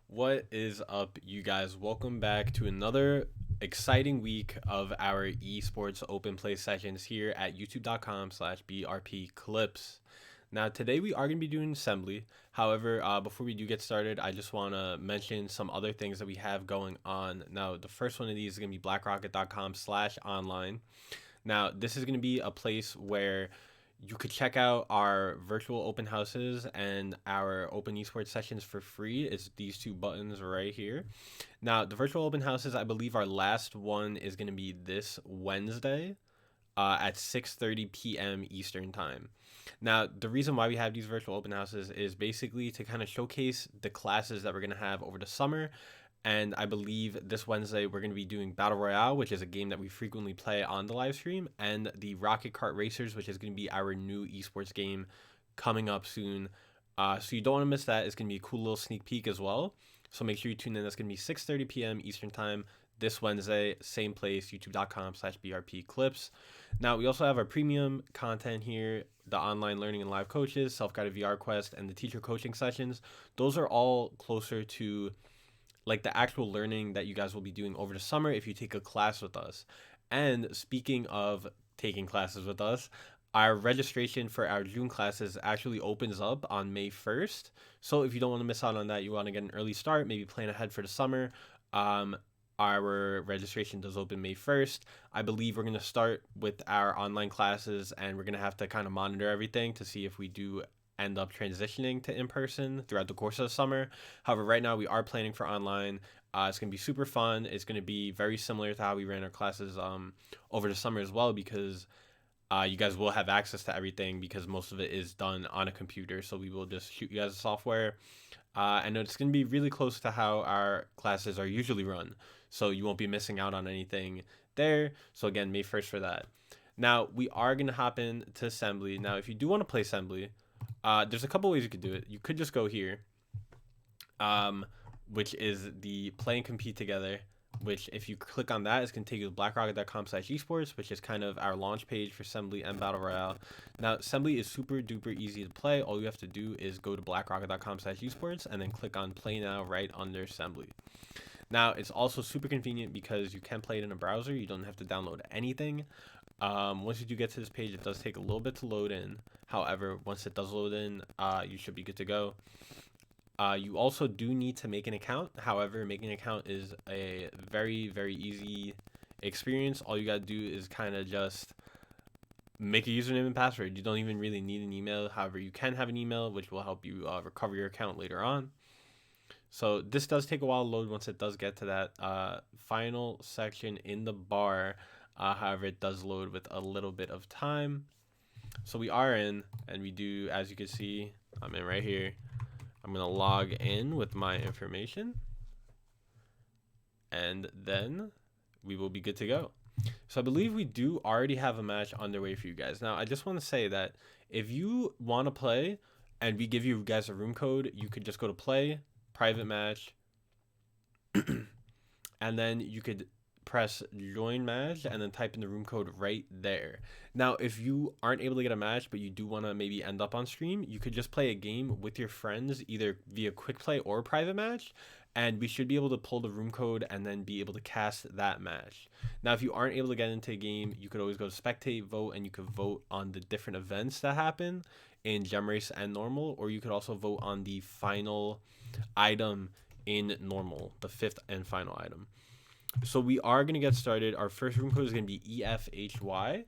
What is up, you guys? Welcome back to another exciting week of our esports open play sessions here at youtube.com/BRP clips. Now, today we are going to be doing Sembly. However, before we do get started, I just want to mention some other things that we have going on. Now, the first one of these is going to be blackrocket.com/online. Now, this is going to be a place where you could check out our virtual open houses and our open esports sessions for free. It's these two buttons right here. Now, the virtual open houses, I believe our last one is going to be this Wednesday at 6:30 p.m. Eastern time. Now, the reason why we have these virtual open houses is basically to kind of showcase the classes that we're going to have over the summer. And I believe this Wednesday we're going to be doing Battle Royale, which is a game that we frequently play on the live stream, and the Rocket Kart Racers, which is going to be our new esports game coming up soon. So you don't want to miss that. It's going to be a cool little sneak peek as well. So make sure you tune in. That's going to be 6:30 p.m. Eastern time this Wednesday, same place, youtube.com/BRP clips. Now, we also have our premium content here, the online learning and live coaches, self-guided VR quest, and the teacher coaching sessions. Those are all closer to like the actual learning that you guys will be doing over the summer if you take a class with us. And speaking of taking classes with us, our registration for our June classes actually opens up on May 1st. So if you don't want to miss out on that, you want to get an early start, maybe plan ahead for the summer. Our registration does open May 1st. I believe we're going to start with our online classes, and we're going to have to kind of monitor everything to see if we do end up transitioning to in-person throughout the course of the summer. However, right now we are planning for online. It's going to be super fun. It's going to be very similar to how we ran our classes over the summer as well, because you guys will have access to everything because most of it is done on a computer. So we will just shoot you guys the software. And it's going to be really close to how our classes are usually run. So you won't be missing out on anything there. So again, May 1st for that. Now, we are going to hop into Sembly. Now, if you do want to play Sembly, there's a couple ways you could do it. You could just go here, which is the play and compete together, which if you click on that, it's going to take you to blackrocket.com/esports, which is kind of our launch page for Sembly and Battle Royale. Now, Sembly is super duper easy to play. All you have to do is go to blackrocket.com/esports and then click on play now right under Sembly. Now, it's also super convenient because you can play it in a browser. You don't have to download anything. Once you do get to this page, it does take a little bit to load in. However, once it does load in, you should be good to go. You also do need to make an account. However, making an account is a very, very easy experience. All you got to do is kind of just make a username and password. You don't even really need an email. However, you can have an email, which will help you recover your account later on. So this does take a while to load once it does get to that final section in the bar. However, it does load with a little bit of time. So we are in, and we do, as you can see, I'm in right here. I'm going to log in with my information, and then we will be good to go. So I believe we do already have a match underway for you guys. Now, I just want to say that if you want to play and we give you guys a room code, you could just go to play, private match, and then you could press join match and then type in the room code right there. Now, if you aren't able to get a match, but you do want to maybe end up on stream, you could just play a game with your friends, either via quick play or private match, and we should be able to pull the room code and then be able to cast that match. Now, if you aren't able to get into a game, you could always go to spectate, vote, and you could vote on the different events that happen in gem race and normal, or you could also vote on the final item in normal, the fifth and final item. So we are going to get started. Our first room code is going to be EFHY. I'm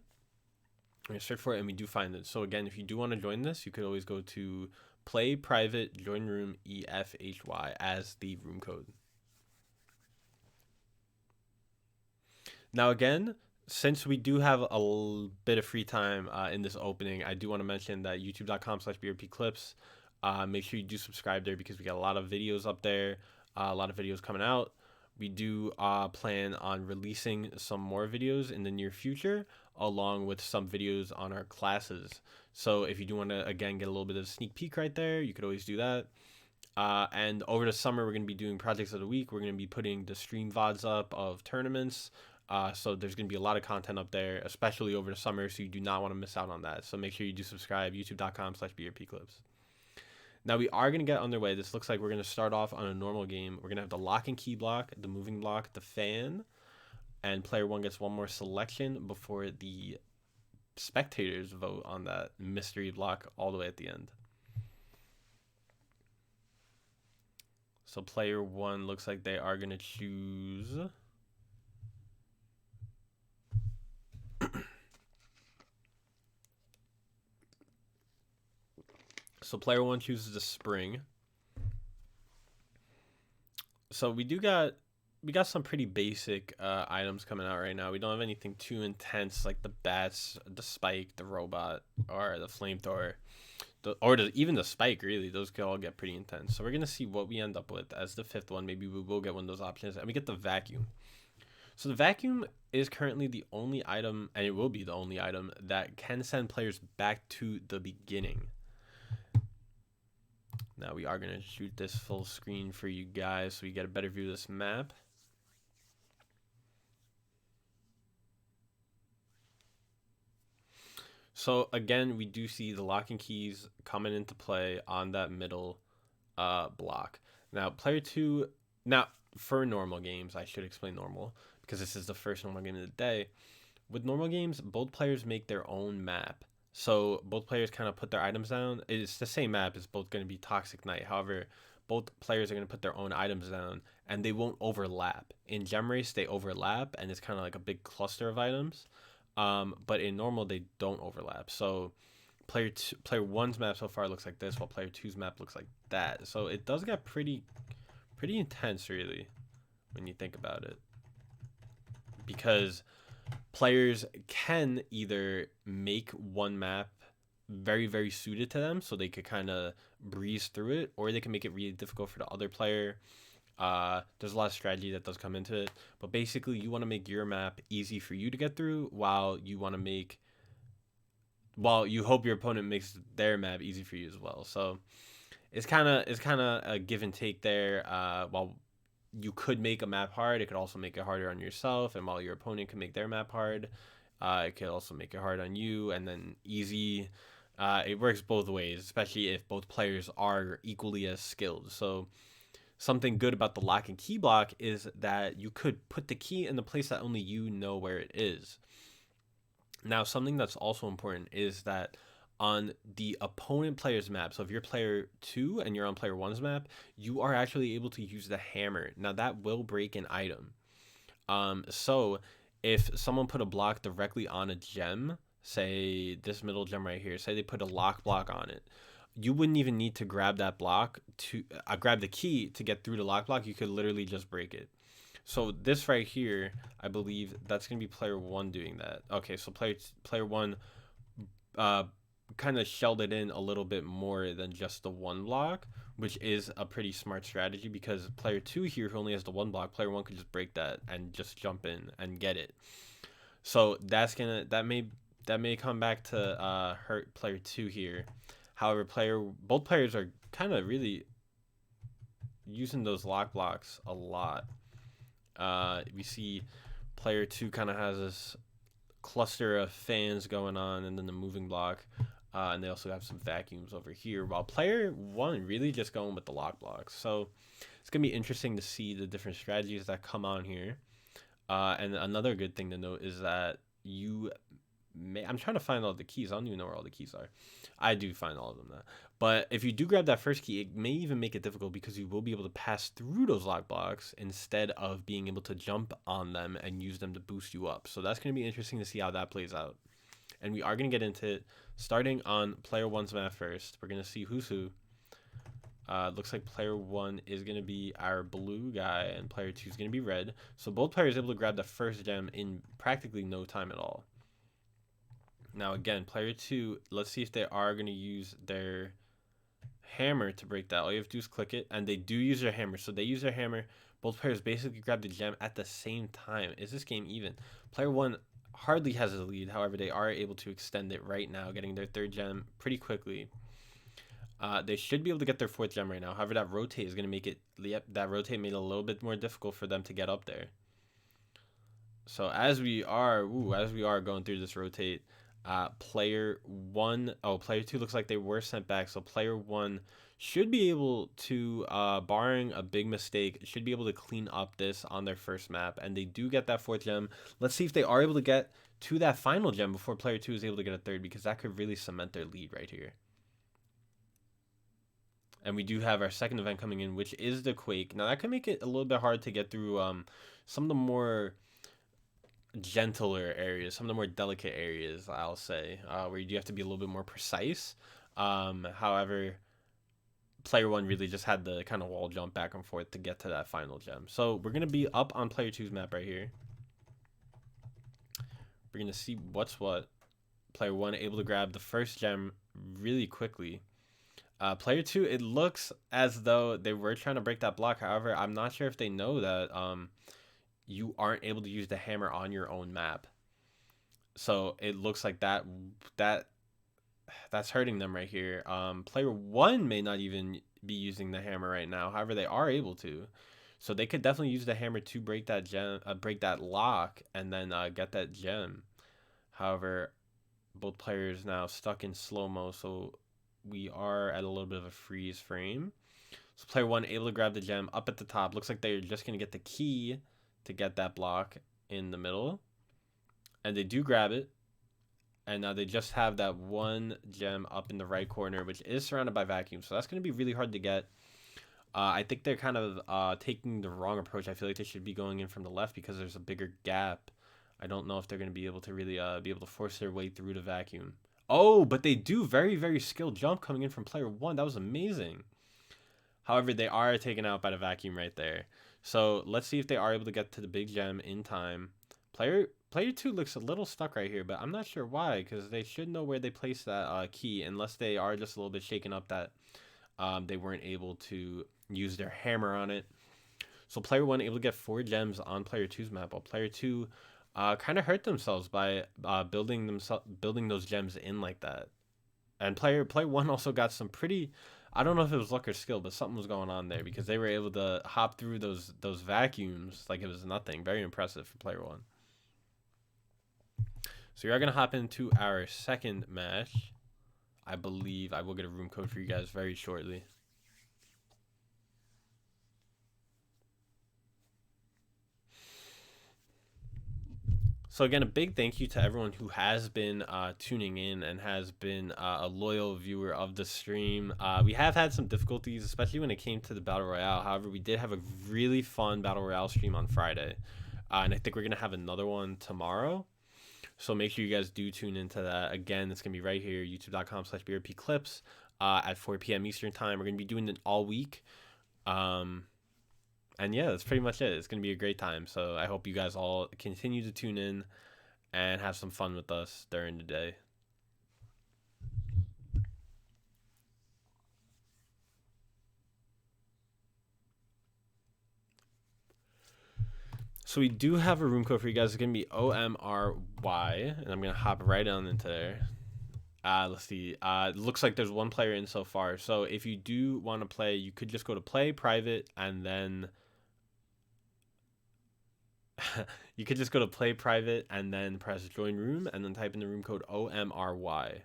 going to search for it, and we do find it. So again, if you do want to join this, you could always go to play private join room EFHY as the room code. Now again, since we do have a bit of free time in this opening, I do want to mention that youtube.com/BRP clips. Make sure you do subscribe there because we got a lot of videos up there, a lot of videos coming out. We do plan on releasing some more videos in the near future, along with some videos on our classes. So if you do want to, again, get a little bit of a sneak peek right there, you could always do that. And over the summer, we're going to be doing projects of the week. We're going to be putting the stream VODs up of tournaments. So there's going to be a lot of content up there, especially over the summer. So you do not want to miss out on that. So make sure you do subscribe, youtube.com/BRP clips. Now we are going to get underway. This looks like we're going to start off on a normal game. We're going to have the lock and key block, the moving block, the fan, and player one gets one more selection before the spectators vote on that mystery block all the way at the end. So player one looks like they are going to choose... So player one chooses the spring. So we got some pretty basic items coming out right now. We don't have anything too intense like the bats, the spike, the robot, or the flamethrower, even the spike. Really, those could all get pretty intense. So we're gonna see what we end up with as the fifth one. Maybe we will get one of those options, and we get the vacuum. So the vacuum is currently the only item, and it will be the only item that can send players back to the beginning. Now we are going to shoot this full screen for you guys so you get a better view of this map. So again, we do see the lock and keys coming into play on that middle block. Now player two, now for normal games, I should explain normal because this is the first normal game of the day. With normal games, both players make their own map. So both players kind of put their items down. It's the same map. It's both going to be Toxic Night. However, both players are going to put their own items down, and they won't overlap. In Gem Race, they overlap, and it's kind of like a big cluster of items. But in normal, they don't overlap. So player one's map so far looks like this, while player two's map looks like that. So it does get pretty intense, really, when you think about it, because players can either make one map very suited to them so they could kind of breeze through it, or they can make it really difficult for the other player. There's a lot of strategy that does come into it, but basically you want to make your map easy for you to get through while you hope your opponent makes their map easy for you as well. So it's kind of a give and take there. While you could make a map hard, it could also make it harder on yourself, and while your opponent can make their map hard, it could also make it hard on you, and then easy. It works both ways, especially if both players are equally as skilled. So something good about the lock and key block is that you could put the key in the place that only you know where it is. Now, something that's also important is that on the opponent player's map, so if you're player two and you're on player one's map, you are actually able to use the hammer. Now that will break an item. So if someone put a block directly on a gem, say this middle gem right here, say they put a lock block on it, you wouldn't even need to grab that block to grab the key to get through the lock block. You could literally just break it. So this right here, I believe that's gonna be player one doing that. Okay, so player one kind of shelled it in a little bit more than just the one block, which is a pretty smart strategy, because player two here, who only has the one block, player one could just break that and just jump in and get it. So that may come back to hurt player two here. However, both players are kind of really using those lock blocks a lot. We see player two kind of has this cluster of fans going on, and then the moving block. And they also have some vacuums over here, while player one really just going with the lock blocks. So it's going to be interesting to see the different strategies that come on here. And another good thing to note is that I'm trying to find all the keys. I don't even know where all the keys are. I do find all of them, though. But if you do grab that first key, it may even make it difficult, because you will be able to pass through those lock blocks instead of being able to jump on them and use them to boost you up. So that's going to be interesting to see how that plays out. And we are going to get into it, starting on player one's map first. We're going to see who's who. Looks like player one is going to be our blue guy, and player two is going to be red. So both players are able to grab the first gem in practically no time at all. Now again, player two, let's see if they are going to use their hammer to break that. All you have to do is click it, and they do use their hammer. So they use their hammer. Both players basically grab the gem at the same time. Is this game even? Player one hardly has a lead. However, they are able to extend it right now, getting their third gem pretty quickly. They should be able to get their fourth gem right now. However, that rotate is going to make it... Yep, that rotate made it a little bit more difficult for them to get up there. So as we are going through this rotate, Player one, oh, player two looks like they were sent back. So player one should be able to, barring a big mistake, should be able to clean up this on their first map. And they do get that fourth gem. Let's see if they are able to get to that final gem before player two is able to get a third, because that could really cement their lead right here. And we do have our second event coming in, which is the Quake. Now that could make it a little bit hard to get through some of the more gentler areas, some of the more delicate areas, I'll say, where you do have to be a little bit more precise. However, player one really just had the kind of wall jump back and forth to get to that final gem. So we're going to be up on player two's map right here. We're going to see what's what. Player one able to grab the first gem really quickly. Player two, it looks as though they were trying to break that block. However, I'm not sure if they know that you aren't able to use the hammer on your own map. So it looks like that's hurting them right here. Player one may not even be using the hammer right now. However, they are able to. So they could definitely use the hammer to break that gem, break that lock, and then get that gem. However, both players now stuck in slow-mo, so we are at a little bit of a freeze frame. So player one able to grab the gem up at the top. Looks like they're just going to get the key to get that block in the middle. And they do grab it. And now they just have that one gem up in the right corner, which is surrounded by vacuum. So that's going to be really hard to get. I think they're kind of taking the wrong approach. I feel like they should be going in from the left because there's a bigger gap. I don't know if they're going to be able to really be able to force their way through the vacuum. Oh, but they do very, very skilled jump coming in from player one. That was amazing. However, they are taken out by the vacuum right there. So let's see if they are able to get to the big gem in time. Player two looks a little stuck right here, but I'm not sure why, because they should know where they place that key, unless they are just a little bit shaken up that they weren't able to use their hammer on it. So player one able to get 4 gems on player two's map, while player two kind of hurt themselves by building those gems in like that. And player one also got some pretty, I don't know if it was luck or skill, but something was going on there, because they were able to hop through those vacuums like it was nothing. Very impressive for player one. So we are going to hop into our second match. I believe I will get a room code for you guys very shortly. So again, a big thank you to everyone who has been tuning in and has been a loyal viewer of the stream. We have had some difficulties, especially when it came to the Battle Royale. However, we did have a really fun Battle Royale stream on Friday. And I think we're going to have another one tomorrow. So make sure you guys do tune into that. Again, it's going to be right here, youtube.com/brpclips at 4 p.m. Eastern time. We're going to be doing it all week. And yeah, that's pretty much it. It's going to be a great time. So I hope you guys all continue to tune in and have some fun with us during the day. So we do have a room code for you guys. It's going to be OMRY, and I'm going to hop right on into there. Let's see. It looks like there's one player in so far. So if you do want to play, you could just go to play private, and then you could just go to play private and then press join room and then type in the room code OMRY.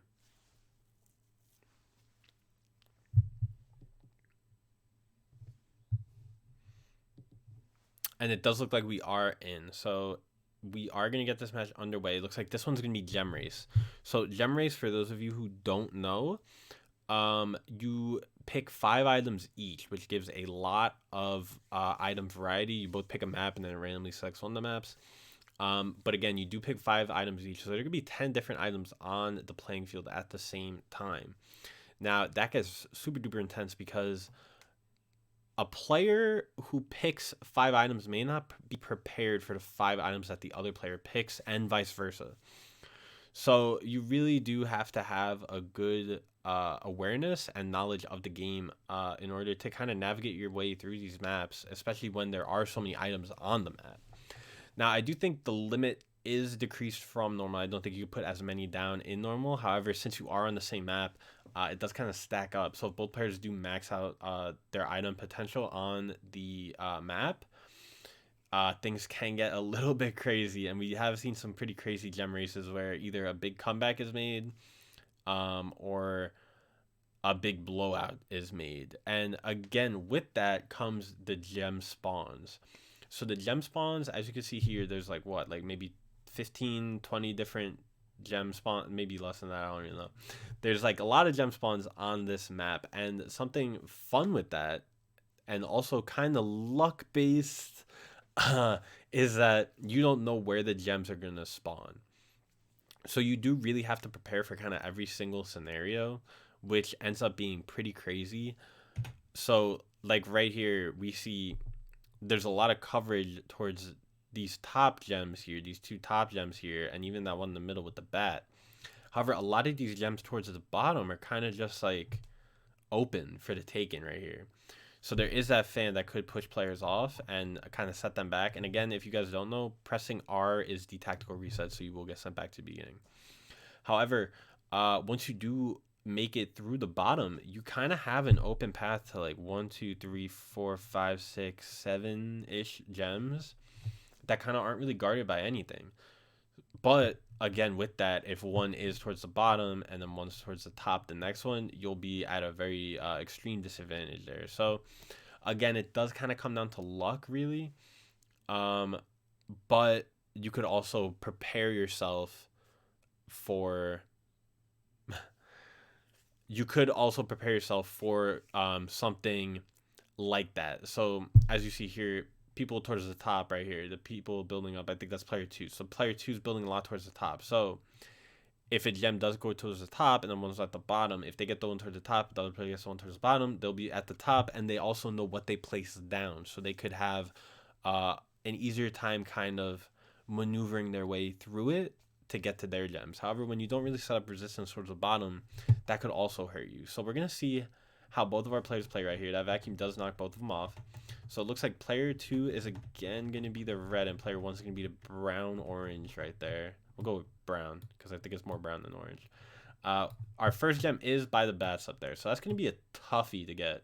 And it does look like we are in. So we are going to get this match underway. It looks like this one's going to be Gem Race. So Gem Race, for those of you who don't know, you pick 5 items each, which gives a lot of item variety. You both pick a map and then it randomly selects one of the maps. But again, you do pick 5 items each. So there could be 10 different items on the playing field at the same time. Now, that gets super duper intense because a player who picks 5 items may not be prepared for the 5 items that the other player picks, and vice versa. So you really do have to have a good awareness and knowledge of the game in order to kind of navigate your way through these maps, especially when there are so many items on the map. Now, I do think the limit is decreased from normal. I don't think you can put as many down in normal. However, since you are on the same map, it does kind of stack up. So if both players do max out their item potential on the map, things can get a little bit crazy, and we have seen some pretty crazy gem races where either a big comeback is made, or a big blowout is made. And again, with that comes the gem spawns. So the gem spawns, as you can see here, there's like what, like maybe 15, 20 different gem spawn, maybe less than that, I don't even know. There's like a lot of gem spawns on this map, and something fun with that, and also kind of luck based, is that you don't know where the gems are gonna spawn. So you do really have to prepare for kind of every single scenario, which ends up being pretty crazy. So like right here, we see there's a lot of coverage towards these top gems here, these two top gems here, and even that one in the middle with the bat. However, a lot of these gems towards the bottom are kind of just like open for the taking right here. So there is that fan that could push players off and kind of set them back. And again, if you guys don't know, pressing R is the tactical reset, so you will get sent back to the beginning. However, once you do make it through the bottom, you kind of have an open path to like 1, 2, 3, 4, 5, 6, 7 ish gems that kind of aren't really guarded by anything. But again, with that, if one is towards the bottom and then one's towards the top, the next one, you'll be at a very extreme disadvantage there. So again, it does kind of come down to luck, really. But you could also prepare yourself for something like that. So as you see here, people towards the top right here, the people building up, I think that's player 2. So player 2 is building a lot towards the top. So if a gem does go towards the top and then one's at the bottom, if they get the one towards the top, the other player gets the one towards the bottom, they'll be at the top, and they also know what they place down. So they could have an easier time kind of maneuvering their way through it to get to their gems. However, when you don't really set up resistance towards the bottom, that could also hurt you. So we're going to see how both of our players play right here. That vacuum does knock both of them off. So it looks like player 2 is again going to be the red, and player 1 is going to be the brown-orange right there. We'll go with brown because I think it's more brown than orange. Our first gem is by the bats up there, so that's going to be a toughie to get.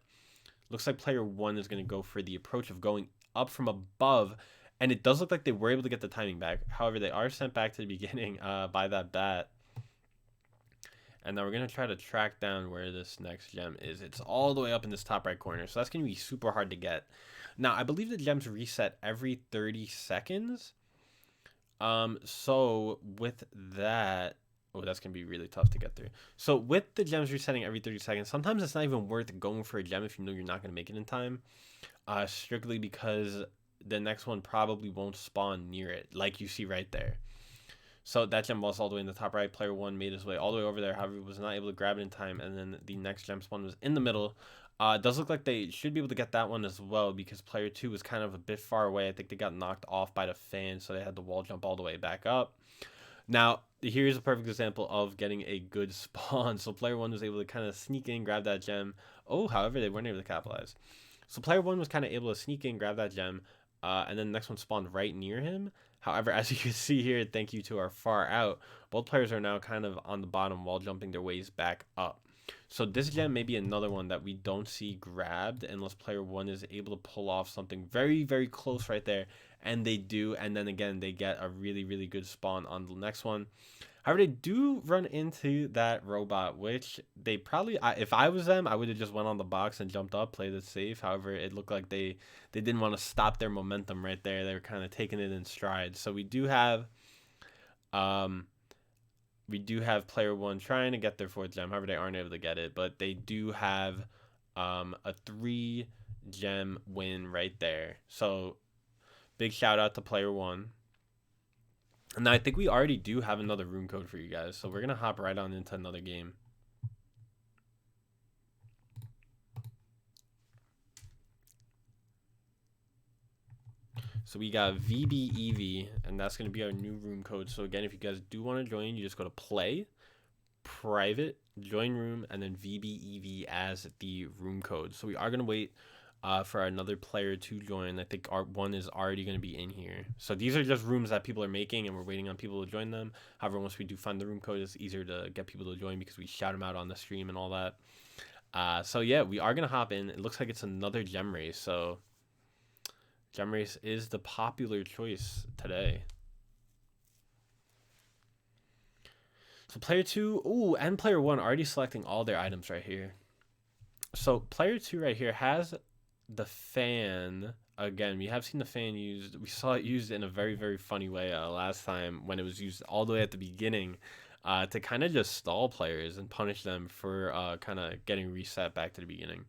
Looks like player 1 is going to go for the approach of going up from above, and it does look like they were able to get the timing back. However, they are sent back to the beginning by that bat. And now we're going to try to track down where this next gem is. It's all the way up in this top right corner, so that's going to be super hard to get. Now, I believe the gems reset every 30 seconds. So with that, oh, that's going to be really tough to get through. So with the gems resetting every 30 seconds, sometimes it's not even worth going for a gem if you know you're not going to make it in time. Strictly because the next one probably won't spawn near it, like you see right there. So that gem was all the way in the top right. Player 1 made his way all the way over there. However, he was not able to grab it in time. And then the next gem spawn was in the middle. It does look like they should be able to get that one as well because player 2 was kind of a bit far away. I think they got knocked off by the fan, so they had to wall jump all the way back up. Now, here's a perfect example of getting a good spawn. So player 1 was able to kind of sneak in, grab that gem. Oh, however, they weren't able to capitalize. So player 1 was kind of able to sneak in, grab that gem, and then the next one spawned right near him. However, as you can see here, thank you to our far out, both players are now kind of on the bottom while jumping their ways back up. So this gem may be another one that we don't see grabbed unless player 1 is able to pull off something very, very close right there. And they do. And then again, they get a really, really good spawn on the next one. However, they do run into that robot, which they probably, if I was them, I would have just went on the box and jumped up, played it safe. However, it looked like they didn't want to stop their momentum right there. They were kind of taking it in stride. So we do have player 1 trying to get their 4th gem. However, they aren't able to get it, but they do have a 3 gem win right there. So big shout out to player 1. And I think we already do have another room code for you guys, so we're going to hop right on into another game. So we got VBEV, and that's going to be our new room code. So again, if you guys do want to join, you just go to play, private, join room, and then VBEV as the room code. So we are going to wait for another player to join. I think our one is already going to be in here. So these are just rooms that people are making, and we're waiting on people to join them. However, once we do find the room code, it's easier to get people to join because we shout them out on the stream and all that. So yeah, we are going to hop in. It looks like it's another gem race. So Gem Race is the popular choice today. So player 2, ooh, and player 1 already selecting all their items right here. So player 2 right here has the fan. Again, we have seen the fan used. We saw it used in a very, very funny way last time when it was used all the way at the beginning to kind of just stall players and punish them for kind of getting reset back to the beginning.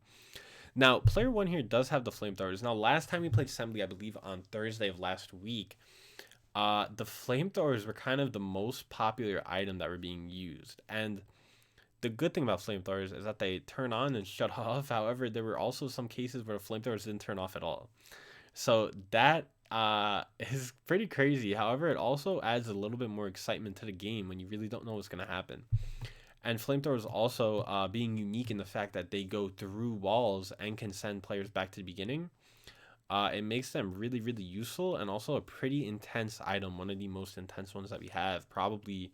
Now, player 1 here does have the flamethrowers. Now, last time we played Sembly, I believe on Thursday of last week, the flamethrowers were kind of the most popular item that were being used. And the good thing about flamethrowers is that they turn on and shut off. However, there were also some cases where the flamethrowers didn't turn off at all. So that is pretty crazy. However, it also adds a little bit more excitement to the game when you really don't know what's going to happen. And flamethrowers also being unique in the fact that they go through walls and can send players back to the beginning. It makes them really, really useful and also a pretty intense item. One of the most intense ones that we have, probably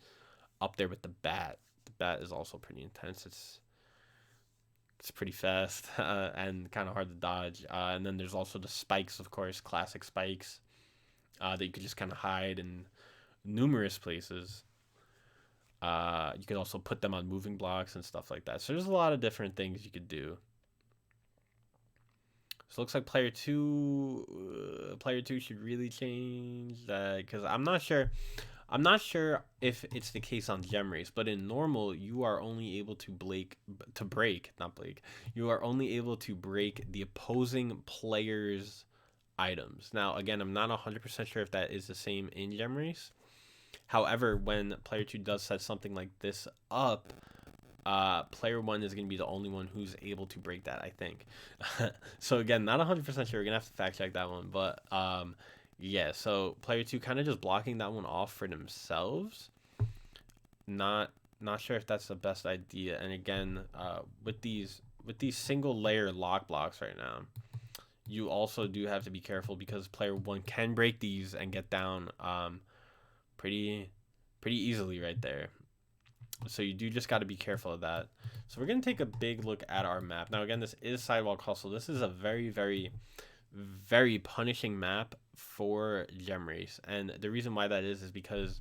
up there with the bat. The bat is also pretty intense. It's pretty fast and kind of hard to dodge. And then there's also the spikes, of course, classic spikes that you could just kind of hide in numerous places. You could also put them on moving blocks and stuff like that. So there's a lot of different things you could do. So it looks like player two should really change that because I'm not sure. I'm not sure if it's the case on Gem Race, but in normal, you are only able to break. You are only able to break the opposing player's items. Now, again, I'm not 100% sure if that is the same in Gem Race. However, when player 2 does set something like this up, player 1 is going to be the only one who's able to break that, I think. So again, not 100% sure. We're going to have to fact check that one, but yeah, so player 2 kind of just blocking that one off for themselves. Not sure if that's the best idea. And again, with these single layer lock blocks right now, you also do have to be careful because player 1 can break these and get down pretty easily right there. So you do just got to be careful of that. So we're going to take a big look at our map. Now, again, this is Sidewalk Hustle. This is a very, very, very punishing map for Gem Race. And the reason why that is because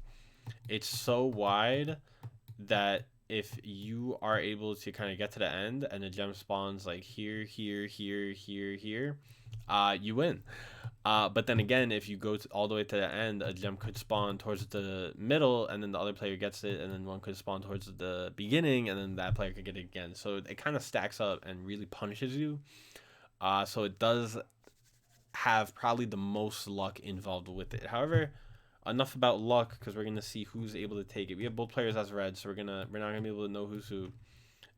it's so wide that if you are able to kind of get to the end and the gem spawns like here, you win. But then again, if you go all the way to the end, a gem could spawn towards the middle, and then the other player gets it, and then one could spawn towards the beginning, and then that player could get it again. So it kind of stacks up and really punishes you. So it does have probably the most luck involved with it. However, enough about luck because we're gonna see who's able to take it. We have both players as red, so we're not gonna be able to know who's who.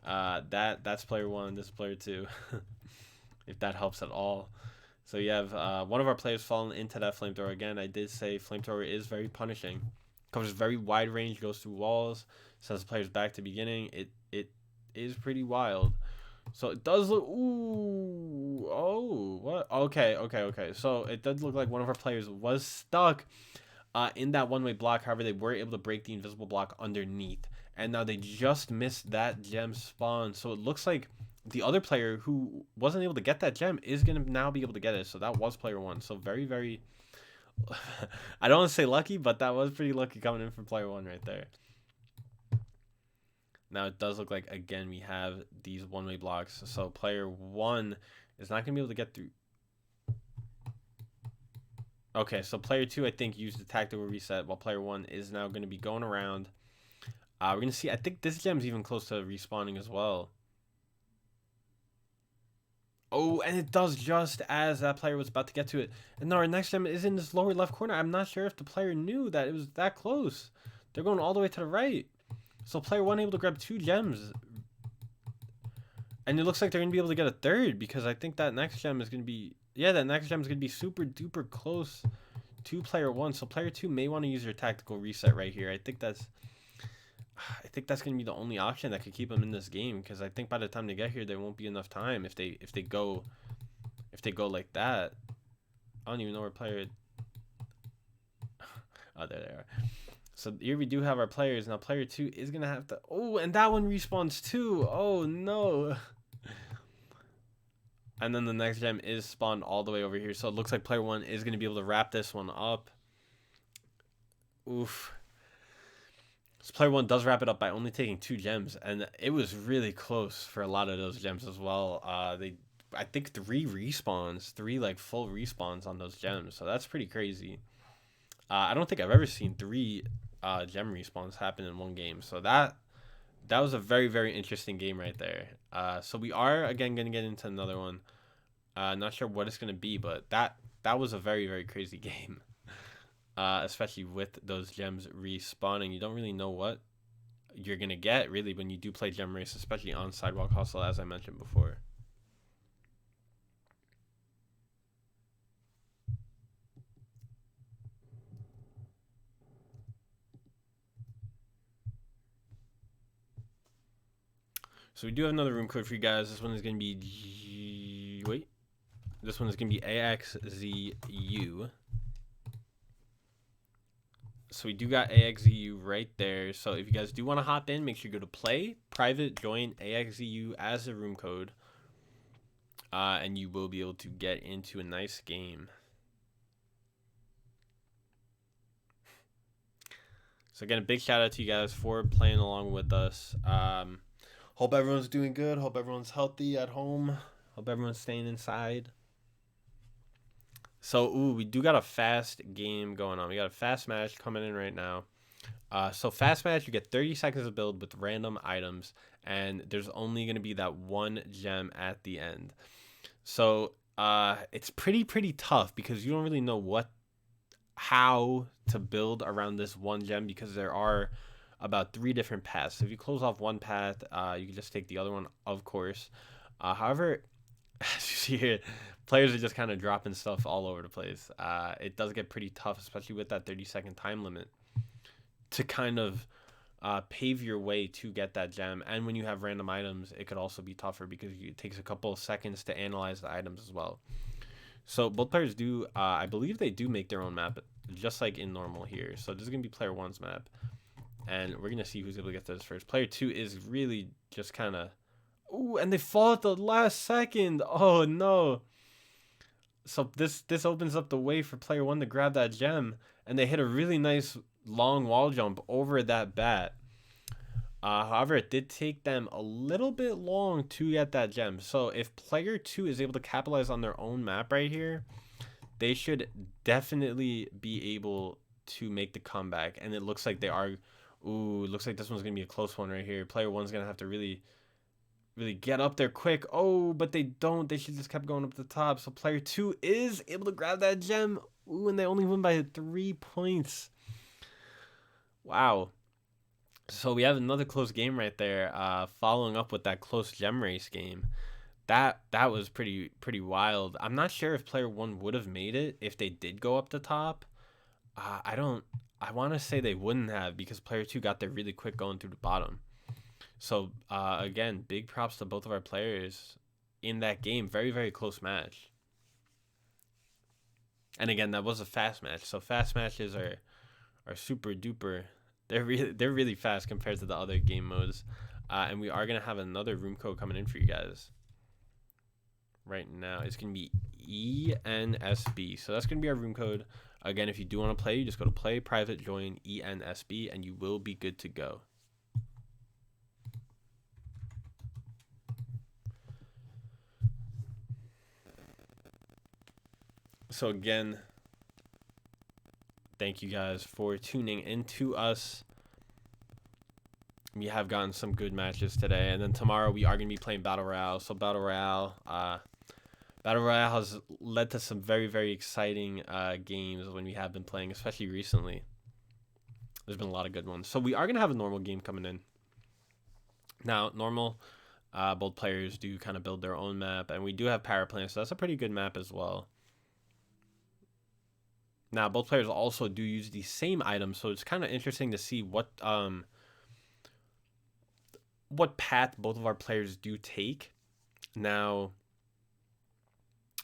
That's player 1. This is player 2. If that helps at all. So you have one of our players falling into that flamethrower. Again, I did say flamethrower is very punishing. Covers very wide range, goes through walls, sends players back to beginning. It is pretty wild. So it does look. Ooh. Oh. What? Okay. So it does look like one of our players was stuck in that one-way block. However, they were able to break the invisible block underneath. And now they just missed that gem spawn. So it looks like the other player who wasn't able to get that gem is going to now be able to get it. So that was player 1. So very, very... I don't want to say lucky, but that was pretty lucky coming in from player 1 right there. Now it does look like, again, we have these one-way blocks. So player 1 is not going to be able to get through. Okay, so player 2, I think, used the tactical reset, while player 1 is now going to be going around. We're going to see, I think this gem's even close to respawning as well. Oh, and it does just as that player was about to get to it. And now our next gem is in this lower left corner. I'm not sure if the player knew that it was that close. They're going all the way to the right. So player 1 able to grab 2 gems. And it looks like they're going to be able to get a third because I think that next gem is going to be... Yeah, that next gem is going to be super duper close to player 1. So player 2 may want to use their tactical reset right here. I think that's going to be the only option that could keep them in this game because I think by the time they get here, there won't be enough time if they go like that. I don't even know where player. Oh, there they are. So here we do have our players. Now player 2 is going to have to... Oh, and that one respawns too. Oh, no. And then the next gem is spawned all the way over here. So it looks like player 1 is going to be able to wrap this one up. Oof. So player 1 does wrap it up by only taking 2 gems. And it was really close for a lot of those gems as well. I think 3 respawns, 3 like full respawns on those gems. So that's pretty crazy. I don't think I've ever seen 3 gem respawns happen in one game. So that was a very, very interesting game right there. So we are, again, going to get into another one. Not sure what it's going to be, but that was a very, very crazy game. Especially with those gems respawning. You don't really know what you're going to get, really, when you do play Gem Race, especially on Sidewalk Hustle, as I mentioned before. So we do have another room code for you guys. This one is going to be... Wait. This one is going to be AXZU. So we do got AXZU right there. So if you guys do want to hop in, make sure you go to play, private, join AXZU as a room code. And you will be able to get into a nice game. So again, a big shout out to you guys for playing along with us. Hope everyone's doing good. Hope everyone's healthy at home. Hope everyone's staying inside. So, we do got a fast game going on. We got a fast match coming in right now. So fast match, you get 30 seconds to build with random items, and there's only going to be that 1 gem at the end. So, it's pretty tough because you don't really know how to build around this 1 gem because there are about 3 different paths. So if you close off one path, you can just take the other one, of course. However, as you see here, players are just kind of dropping stuff all over the place. It does get pretty tough, especially with that 30-second time limit, to kind of pave your way to get that gem. And when you have random items, it could also be tougher because it takes a couple of seconds to analyze the items as well. So both players do, I believe they do make their own map, just like in normal here. So this is going to be player 1's map. And we're going to see who's able to get this first. Player 2 is really just kind of... Ooh, and they fall at the last second. Oh, no. So this opens up the way for player 1 to grab that gem. And they hit a really nice long wall jump over that bat. However, it did take them a little bit long to get that gem. So if player 2 is able to capitalize on their own map right here, they should definitely be able to make the comeback. And it looks like they are... Ooh, looks like this one's going to be a close one right here. Player 1's going to have to really get up there quick. Oh, but they don't. They should just kept going up the top. So player 2 is able to grab that gem. Ooh, and they only win by 3 points. Wow. So we have another close game right there, following up with that close gem race game. That was pretty wild. I'm not sure if player 1 would have made it if they did go up the top. I want to say they wouldn't have because player 2 got there really quick going through the bottom. So, again, big props to both of our players in that game. Very, very close match. And again, that was a fast match. So fast matches are super duper. They're really fast compared to the other game modes. And we are going to have another room code coming in for you guys right now. It's going to be ENSB. So that's going to be our room code. Again, if you do want to play, you just go to play, private, join ENSB, and you will be good to go. So again, thank you guys for tuning into us. We have gotten some good matches today, and then tomorrow we are going to be playing Battle Royale. So Battle Royale has led to some very, very exciting games when we have been playing, especially recently. There's been a lot of good ones. So we are going to have a normal game coming in. Now, normal, both players do kind of build their own map, and we do have power plants, so that's a pretty good map as well. Now, both players also do use the same items, so it's kind of interesting to see what path both of our players do take. Now,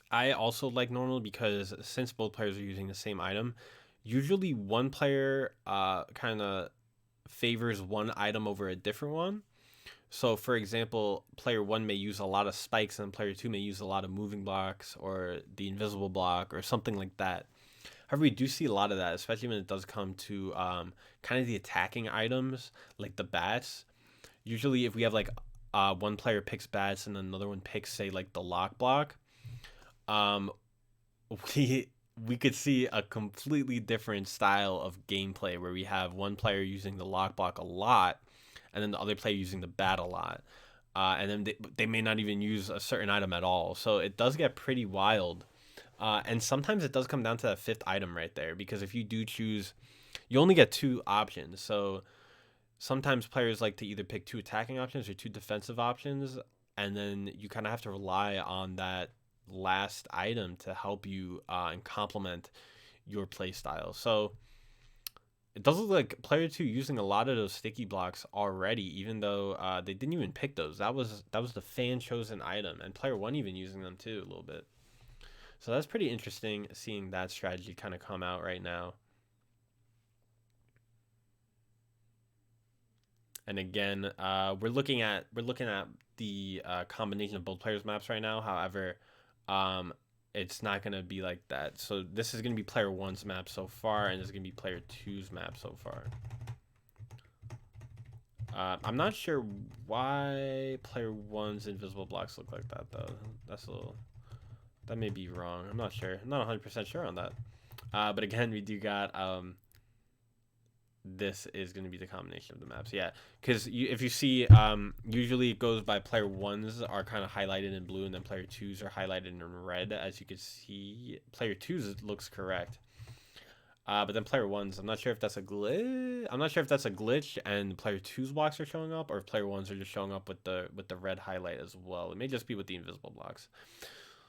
I also like normal because since both players are using the same item, usually one player kind of favors one item over a different one. So, for example, player one may use a lot of spikes, and player two may use a lot of moving blocks or the invisible block or something like that. However, we do see a lot of that, especially when it does come to kind of the attacking items like the bats. Usually, if we have like one player picks bats and another one picks, say, like the lock block, um, we we could see a completely different style of gameplay where we have one player using the lock block a lot, and then the other player using the bat a lot. And then they may not even use a certain item at all. So it does get pretty wild. And sometimes it does come down to that fifth item right there, because if you do choose, you only get two options. So sometimes players like to either pick two attacking options or two defensive options, and then you kind of have to rely on that last item to help you and complement your play style. So it does look like player two using a lot of those sticky blocks already, even though they didn't even pick those. That was the fan chosen item, and player one even using them too a little bit. So that's pretty interesting seeing that strategy kind of come out right now. And again, we're looking at the combination of both players' maps right now. However, um, it's not gonna be like that. So this is gonna be player one's map so far, and this is gonna be player two's map so far. I'm not sure why player one's invisible blocks look like that though. That may be wrong. I'm not sure. I'm not 100% sure on that. But again, we do got this is going to be the combination of the maps. Yeah, because if you see, usually it goes by player ones are kind of highlighted in blue, and then player twos are highlighted in red. As you can see, player twos looks correct. But then player ones, I'm not sure if that's a glitch. I'm not sure if that's a glitch and player two's blocks are showing up, or if player ones are just showing up with the red highlight as well. It may just be with the invisible blocks.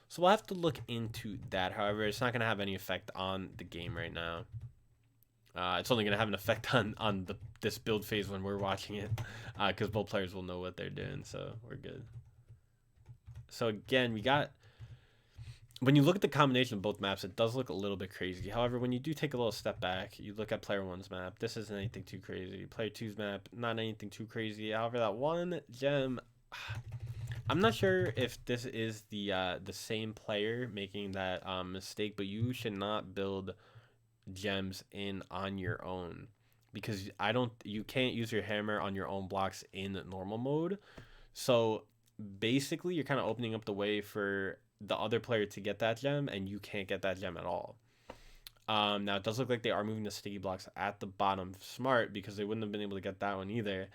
So we'll have to look into that. However, it's not going to have any effect on the game right now. It's only going to have an effect on this build phase when we're watching it, because both players will know what they're doing, so we're good. So again, we got, when you look at the combination of both maps, it does look a little bit crazy. However, when you do take a little step back, you look at player one's map, this isn't anything too crazy. Player two's map, not anything too crazy. However, that one gem, I'm not sure if this is the same player making that mistake, but you should not build gems in on your own, because you can't use your hammer on your own blocks in normal mode. So basically you're kind of opening up the way for the other player to get that gem, and you can't get that gem at all. Now it does look like they are moving the sticky blocks at the bottom smart, because they wouldn't have been able to get that one either.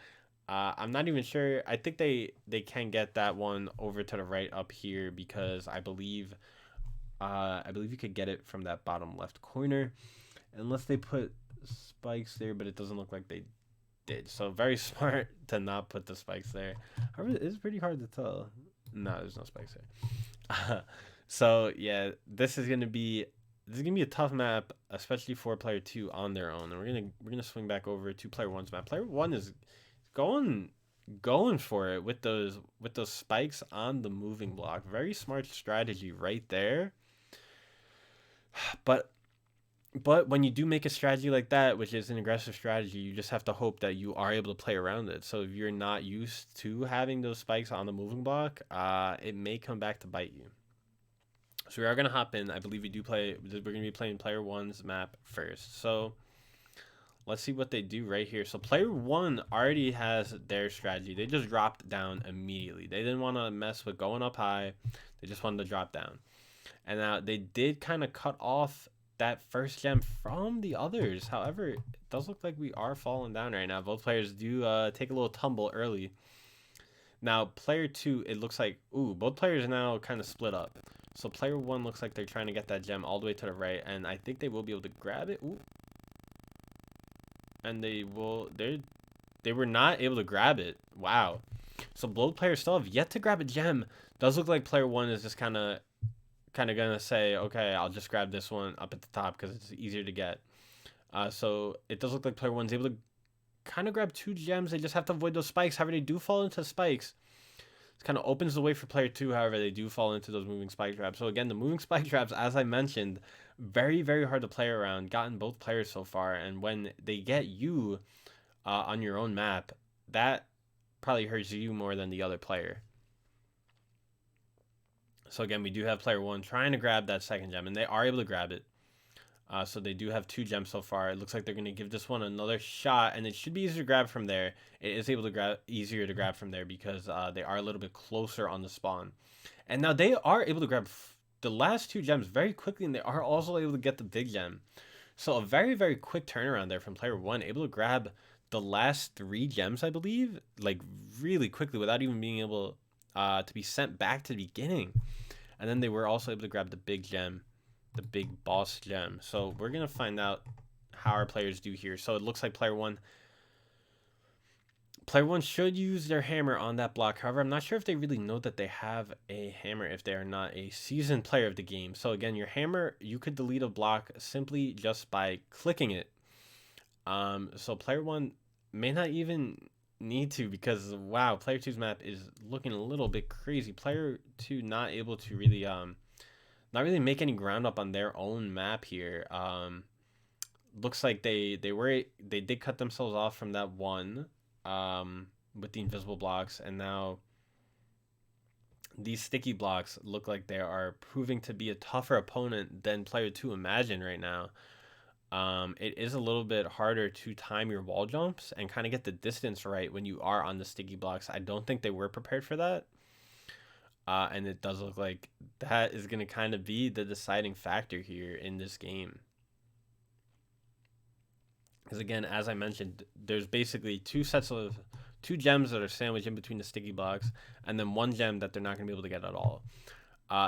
I'm not even sure. I think they can get that one over to the right up here, because I believe you could get it from that bottom left corner, unless they put spikes there, but it doesn't look like they did. So very smart to not put the spikes there. However, it's pretty hard to tell. No, there's no spikes there. So yeah, this is gonna be a tough map, especially for player two on their own. And we're gonna swing back over to player one's map. Player one is going for it with those spikes on the moving block. Very smart strategy right there. But when you do make a strategy like that, which is an aggressive strategy, you just have to hope that you are able to play around it. So if you're not used to having those spikes on the moving block, it may come back to bite you. So we are going to hop in. I believe we're going to be playing player one's map first. So let's see what they do right here. So player one already has their strategy. They just dropped down immediately. They didn't want to mess with going up high. They just wanted to drop down. And now they did kind of cut off that first gem from the others. However, it does look like we are falling down right now. Both players do take a little tumble early. Now, player two, it looks like, both players are now kind of split up. So player one looks like they're trying to get that gem all the way to the right, and I think they will be able to grab it. And they were not able to grab it. Wow. So both players still have yet to grab a gem. Does look like player one is just kind of gonna say, okay, I'll just grab this one up at the top because it's easier to get. So it does look like player one's able to kind of grab two gems. They just have to avoid those spikes. However, they do fall into spikes. It kind of opens the way for player two. However, they do fall into those moving spike traps. So again, the moving spike traps, as I mentioned, very, very hard to play around. Gotten both players so far, and when they get you on your own map, that probably hurts you more than the other player. So again, we do have player 1 trying to grab that second gem, and they are able to grab it. So they do have 2 gems so far. It looks like they're going to give this one another shot, and it should be easier to grab from there. It is able to easier to grab from there because they are a little bit closer on the spawn. And now they are able to grab the last 2 gems very quickly, and they are also able to get the big gem. So a very, very quick turnaround there from player 1, able to grab the last 3 gems, I believe, like really quickly without even being able to be sent back to the beginning. And then they were also able to grab the big gem, the big boss gem. So we're going to find out how our players do here. So it looks like player 1 should use their hammer on that block. However, I'm not sure if they really know that they have a hammer if they are not a seasoned player of the game. So again, your hammer, you could delete a block simply just by clicking it. So player 1 may not even need to, because wow, player 2's map is looking a little bit crazy. Player 2 not able to really not really make any ground up on their own map here. Looks like they did cut themselves off from that one with the invisible blocks, and now these sticky blocks look like they are proving to be a tougher opponent than player 2 imagined right now. It is a little bit harder to time your wall jumps and kind of get the distance right when you are on the sticky blocks. I don't think they were prepared for that. And it does look like that is going to kind of be the deciding factor here in this game. Because again, as I mentioned, there's basically 2 gems that are sandwiched in between the sticky blocks, and then 1 gem that they're not going to be able to get at all.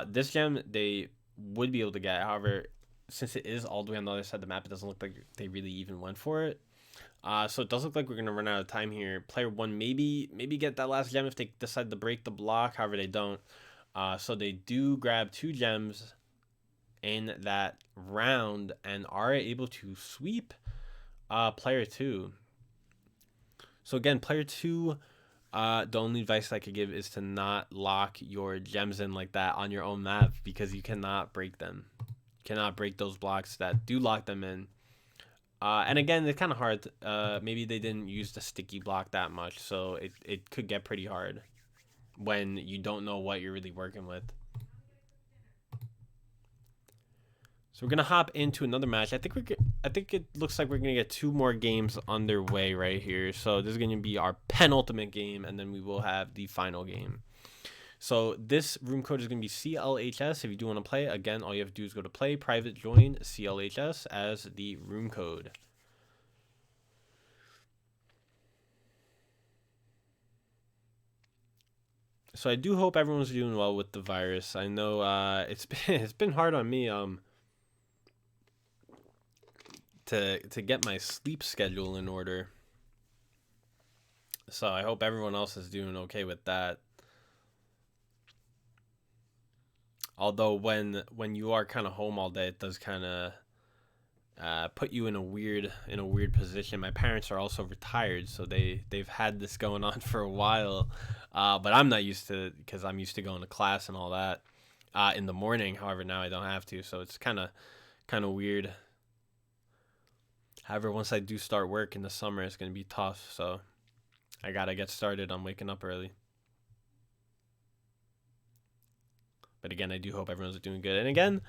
This gem they would be able to get. However, since it is all the way on the other side of the map, it doesn't look like they really even went for it. So it does look like we're going to run out of time here. Player 1 maybe get that last gem if they decide to break the block. However, they don't. So they do grab 2 gems in that round and are able to sweep player 2. So again, player 2, the only advice I could give is to not lock your gems in like that on your own map, because you cannot break them. You cannot break those blocks that do lock them in. And again, it's kind of hard. Maybe they didn't use the sticky block that much, so it could get pretty hard when you don't know what you're really working with. So we're gonna hop into another match. I think it looks like we're gonna get 2 more games underway right here. So this is gonna be our penultimate game, and then we will have the final game. So this room code is gonna be CLHS. If you do want to play, again, all you have to do is go to play, private, join CLHS as the room code. So I do hope everyone's doing well with the virus. I know it's been hard on me to get my sleep schedule in order. So I hope everyone else is doing okay with that. Although when you are kind of home all day, it does kind of put you in a weird position. My parents are also retired, so they've had this going on for a while. But I'm not used to it because I'm used to going to class and all that in the morning. However, now I don't have to, so it's kind of weird. However, once I do start work in the summer, it's going to be tough, so I got to get started on waking up early. But again, I do hope everyone's doing good. And again,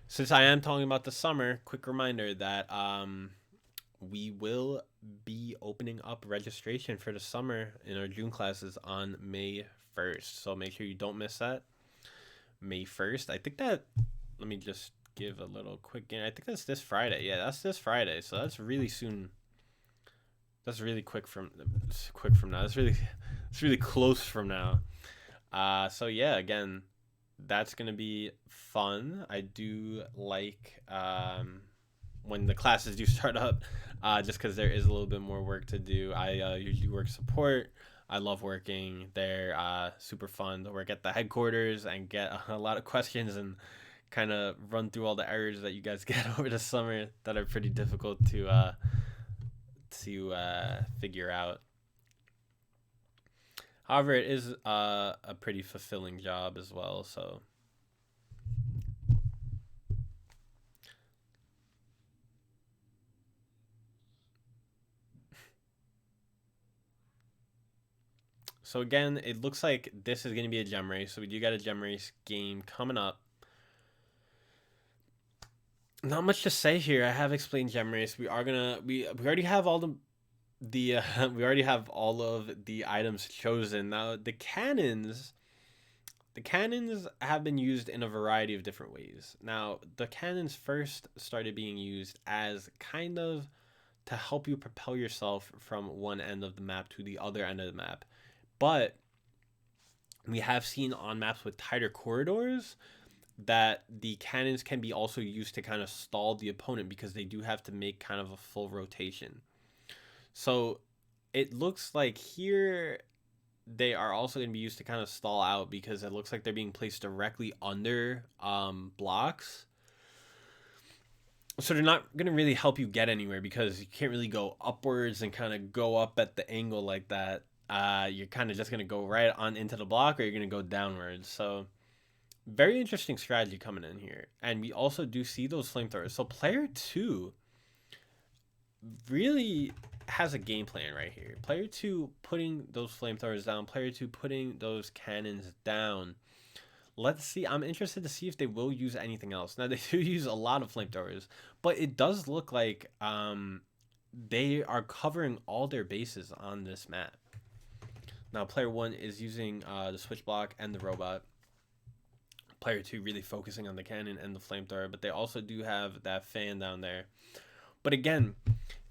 since I am talking about the summer, quick reminder that we will be opening up registration for the summer in our June classes on May 1st. So make sure you don't miss that. May 1st. I think that, let me just give a little quick game. I think that's this Friday. Yeah, that's this Friday. So that's really soon. That's really quick from now. It's really close from now. So yeah, again, that's gonna be fun. I do like when the classes do start up, just because there is a little bit more work to do. I usually work support. I love working there. Super fun to work at the headquarters and get a lot of questions and kind of run through all the errors that you guys get over the summer that are pretty difficult to figure out. However, it is a pretty fulfilling job as well, so. So again, it looks like this is going to be a gem race. So we do got a gem race game coming up. Not much to say here. I have explained gem race. We already have all we already have all of the items chosen. Now the cannons have been used in a variety of different ways. Now, the cannons first started being used as kind of to help you propel yourself from one end of the map to the other end of the map. But we have seen on maps with tighter corridors that the cannons can be also used to kind of stall the opponent because they do have to make kind of a full rotation. So it looks like here they are also going to be used to kind of stall out because it looks like they're being placed directly under blocks. So they're not going to really help you get anywhere because you can't really go upwards and kind of go up at the angle like that. You're kind of just going to go right on into the block, or you're going to go downwards. So very interesting strategy coming in here. And we also do see those flamethrowers. So player 2 really has a game plan right here. Player 2 putting those flamethrowers down. Player 2 putting those cannons down. Let's see. I'm interested to see if they will use anything else. Now, they do use a lot of flamethrowers, but it does look like they are covering all their bases on this map. Now, player 1 is using the switch block and the robot. Player 2 really focusing on the cannon and the flamethrower, but they also do have that fan down there. But again,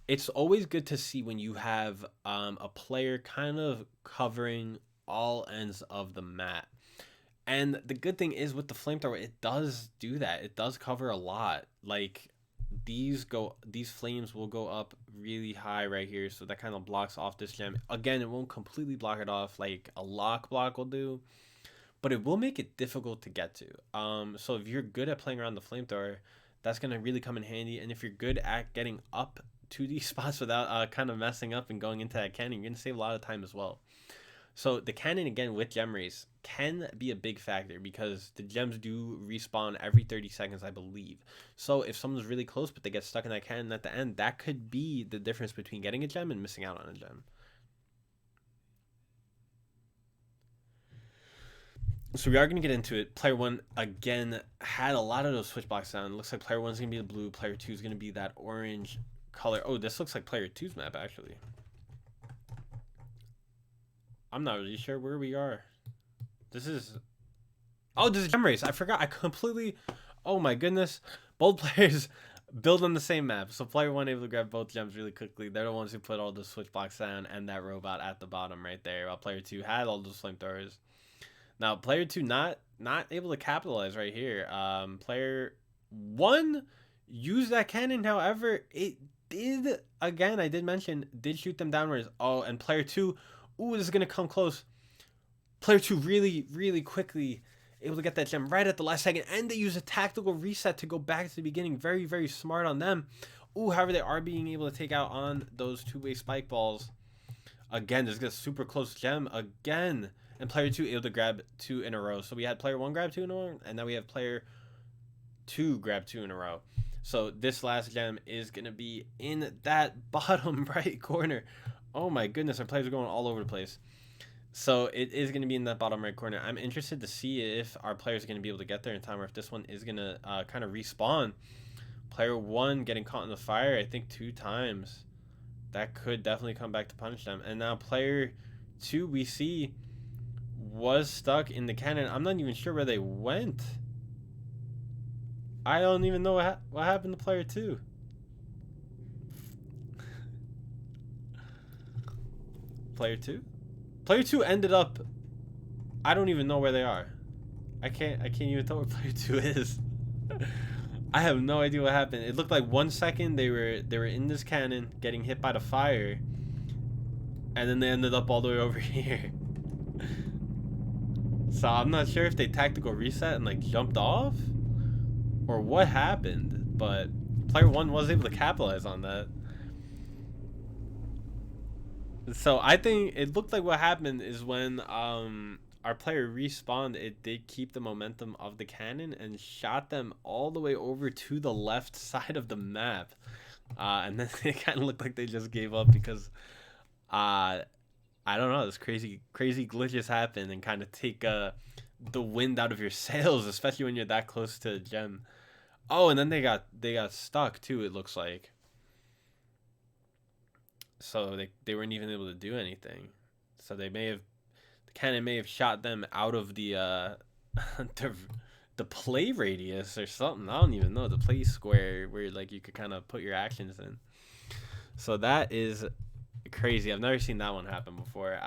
it's always good to see when you have a player kind of covering all ends of the map. And the good thing is with the flamethrower, it does do that. It does cover a lot. Like these flames will go up really high right here, so that kind of blocks off this gem. Again, it won't completely block it off like a lock block will do, but it will make it difficult to get to. So if you're good at playing around the flamethrower, that's gonna really come in handy. And if you're good at getting up to these spots without kind of messing up and going into that cannon, you're gonna save a lot of time as well. So the cannon, again, with gem race can be a big factor because the gems do respawn every 30 seconds, I believe. So if someone's really close but they get stuck in that cannon at the end, that could be the difference between getting a gem and missing out on a gem. So we are going to get into it. Player 1, again, had a lot of those switch blocks down. It looks like player 1 is going to be the blue. Player 2 is going to be that orange color. Oh, this looks like player 2's map, actually. I'm not really sure where we are. This is... Oh, this is gem race. I forgot. I completely... Oh, my goodness. Both players build on the same map. So player 1 able to grab both gems really quickly. They're the ones who put all the switch blocks down and that robot at the bottom right there. While player 2 had all those flamethrowers. Now, player 2 not able to capitalize right here. Player 1 used that cannon. However, it did, again, I did mention, did shoot them downwards. Oh, and player 2... Ooh, this is going to come close. Player 2 really, really quickly able to get that gem right at the last second. And they use a tactical reset to go back to the beginning. Very, very smart on them. Ooh, however, they are being able to take out on those two-way spike balls. Again, this is a super close gem again. And player 2 able to grab 2 in a row. So we had player 1 grab 2 in a row. And now we have player 2 grab 2 in a row. So this last gem is going to be in that bottom right corner. Oh my goodness, our players are going all over the place. So it is going to be in that bottom right corner. I'm interested to see if our players are going to be able to get there in time, or if this one is going to kind of respawn. Player 1 getting caught in the fire, I think 2 times. That could definitely come back to punish them. And now player 2 we see was stuck in the cannon. I'm not even sure where they went. I don't even know what happened to player 2. Player 2? Player 2 ended up... I don't even know where they are. I can't even tell where player 2 is. I have no idea what happened. It looked like 1 second they were in this cannon getting hit by the fire. And then they ended up all the way over here. So I'm not sure if they tactical reset and like jumped off or what happened, but player 1 was able to capitalize on that. So I think it looked like what happened is when our player respawned, it did keep the momentum of the cannon and shot them all the way over to the left side of the map. And then it kind of looked like they just gave up because I I don't know. This crazy glitches happen and kind of take the wind out of your sails, especially when you're that close to a gem. Oh, and then they got stuck too. It looks like so they weren't even able to do anything. So they may have the cannon may have shot them out of the the, the play radius or something. I don't even know the play square where like you could kind of put your actions in. So that is crazy. I've never seen that one happen before.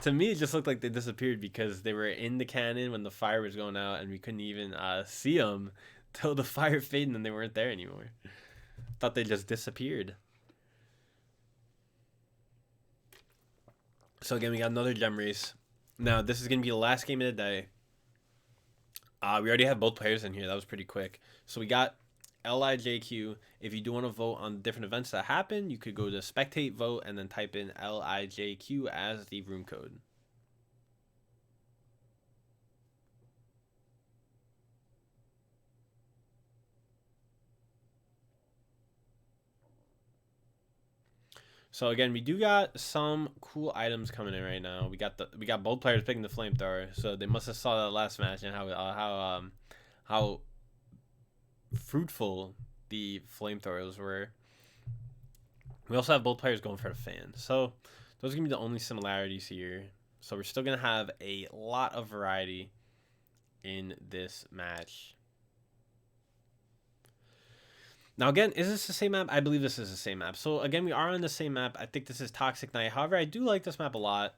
To me, it just looked like they disappeared because they were in the cannon when the fire was going out, and we couldn't even see them till the fire faded, and they weren't there anymore. Thought they just disappeared. So again, we got another gem race. Now this is gonna be the last game of the day. We already have both players in here. That was pretty quick. So we got LIJQ. If you do want to vote on different events that happen, you could go to spectate vote and then type in LIJQ as the room code. So again, we do got some cool items coming in right now. We got both players picking the flamethrower, so they must have saw that last match and how fruitful the flamethrowers were. We also have both players going for the fan. So those are going to be the only similarities here. So we're still going to have a lot of variety in this match. Now, again, is this the same map? I believe this is the same map. So, again, we are on the same map. I think this is Toxic Night. However, I do like this map a lot.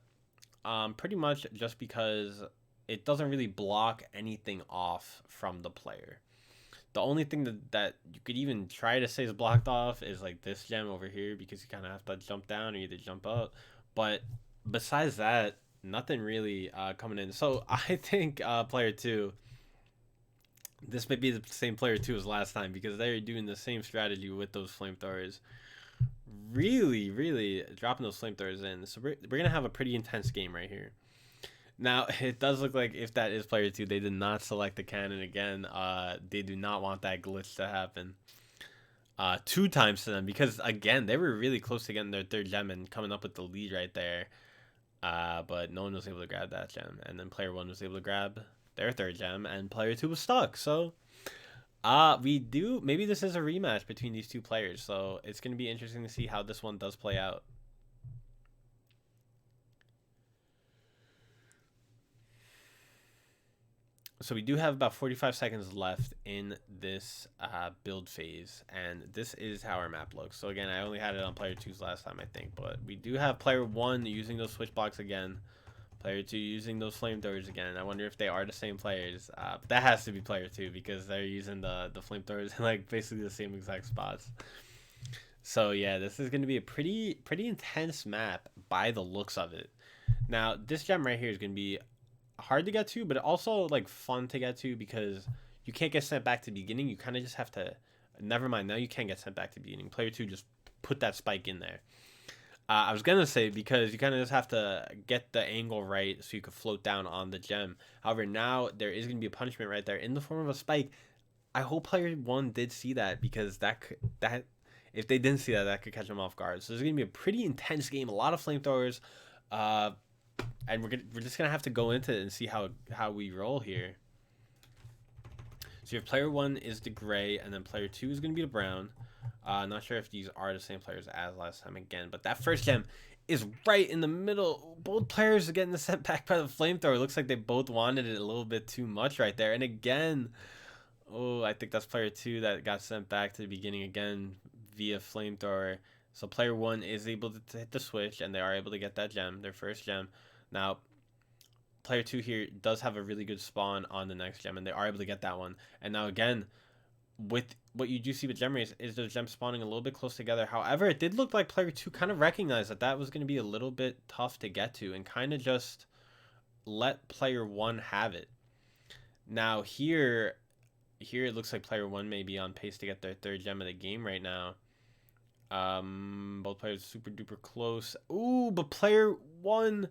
Pretty much just because it doesn't really block anything off from the player. The only thing that you could even try to say is blocked off is like this gem over here because you kind of have to jump down or either jump up. But besides that, nothing really coming in. So I think player 2, this might be the same player 2 as last time because they're doing the same strategy with those flamethrowers. Really dropping those flamethrowers in. So we're going to have a pretty intense game right here. Now, it does look like if that is player 2, they did not select the cannon again. They do not want that glitch to happen 2 times to them because, again, they were really close to getting their 3rd gem and coming up with the lead right there. But no one was able to grab that gem. And then player 1 was able to grab their 3rd gem, and player 2 was stuck. So, maybe this is a rematch between these 2 players. So, it's going to be interesting to see how this one does play out. So we do have about 45 seconds left in this build phase, and this is how our map looks. So again, I only had it on player 2's last time, I think, but we do have player 1 using those switch blocks again, player 2 using those flamethrowers again. I wonder if they are the same players. But that has to be player 2 because they're using the flamethrowers in like basically the same exact spots. So yeah, this is going to be a pretty intense map by the looks of it. Now, this gem right here is going to be hard to get to, but also like fun to get to because you can't get sent back to the beginning. You kind of just have to, never mind, now you can't get sent back to the beginning. Player 2 just put that spike in there. I was gonna say because you kind of just have to get the angle right so you could float down on the gem. However, now there is gonna be a punishment right there in the form of a spike. I hope player 1 did see that because that if they didn't see that, that could catch them off guard. So there's gonna be a pretty intense game, a lot of flamethrowers. And we're just gonna have to go into it and see how we roll here. So your player 1 is the gray, and then player 2 is gonna be the brown. Not sure if these are the same players as last time again, but that first gem is right in the middle. Both players are getting sent back by the flamethrower. It looks like they both wanted it a little bit too much right there. And again, oh, I think that's player 2 that got sent back to the beginning again via flamethrower. So player 1 is able to hit the switch, and they are able to get that gem, their first gem. Now, player 2 here does have a really good spawn on the next gem, and they are able to get that one. And now again, with what you do see with gem race is those gems spawning a little bit close together. However, it did look like player 2 kind of recognized that that was going to be a little bit tough to get to and kind of just let player 1 have it. Now here it looks like player 1 may be on pace to get their 3rd gem of the game right now. Both players super duper close. Ooh, but player 1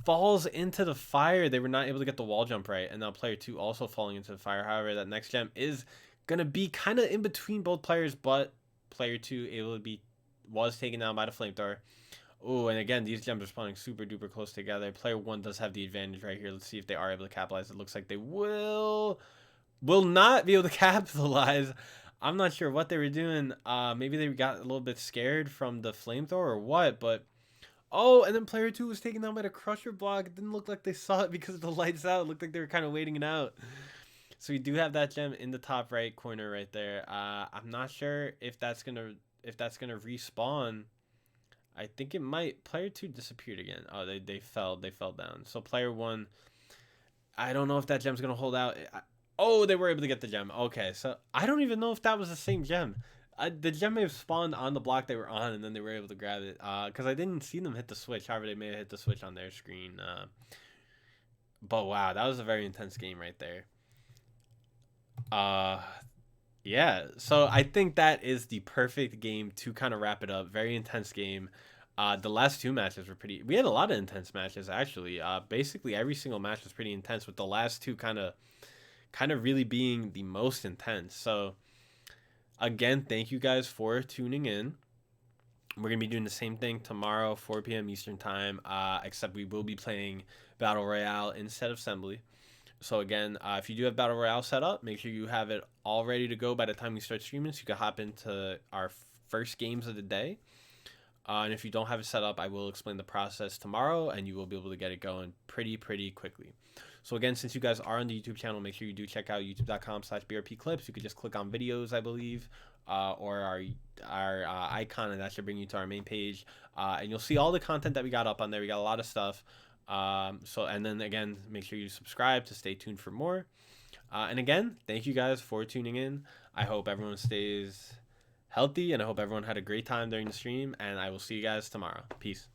falls into the fire. They were not able to get the wall jump right, and now player 2 also falling into the fire. However, that next gem is gonna be kind of in between both players, but player 2 was taken down by the flamethrower. Oh, and again, these gems are spawning super duper close together. Player 1 does have the advantage right here. Let's see if they are able to capitalize. It looks like they will not be able to capitalize. I'm not sure what they were doing. Maybe they got a little bit scared from the flamethrower or what, but oh, and then player 2 was taken down by the crusher block. It didn't look like they saw it because of the lights out. It looked like they were kind of waiting it out. So we do have that gem in the top right corner right there. I'm not sure if that's gonna respawn. I think it might. Player 2 disappeared again. Oh, they fell down. So player 1, I don't know if that gem's gonna hold out. Oh, they were able to get the gem. Okay, so I don't even know if that was the same gem. The gem may have spawned on the block they were on, and then they were able to grab it. Because I didn't see them hit the switch. However, they may have hit the switch on their screen. But wow, that was a very intense game right there. Yeah. So I think that is the perfect game to kind of wrap it up. Very intense game. The last two matches were pretty. We had a lot of intense matches actually. Basically every single match was pretty intense, with the last two kind of really being the most intense. So again, thank you guys for tuning in. We're gonna be doing the same thing tomorrow, 4 p.m. Eastern time. Except we will be playing Battle Royale instead of Sembly. So again, if you do have Battle Royale set up, make sure you have it all ready to go by the time we start streaming, so you can hop into our first games of the day. And if you don't have it set up, I will explain the process tomorrow, and you will be able to get it going pretty quickly. So again, since you guys are on the YouTube channel, make sure you do check out youtube.com/brpclips. You could just click on videos, I believe, or our icon, and that should bring you to our main page. And you'll see all the content that we got up on there. We got a lot of stuff. And then again, make sure you subscribe to stay tuned for more. And again, thank you guys for tuning in. I hope everyone stays healthy, and I hope everyone had a great time during the stream, and I will see you guys tomorrow. Peace.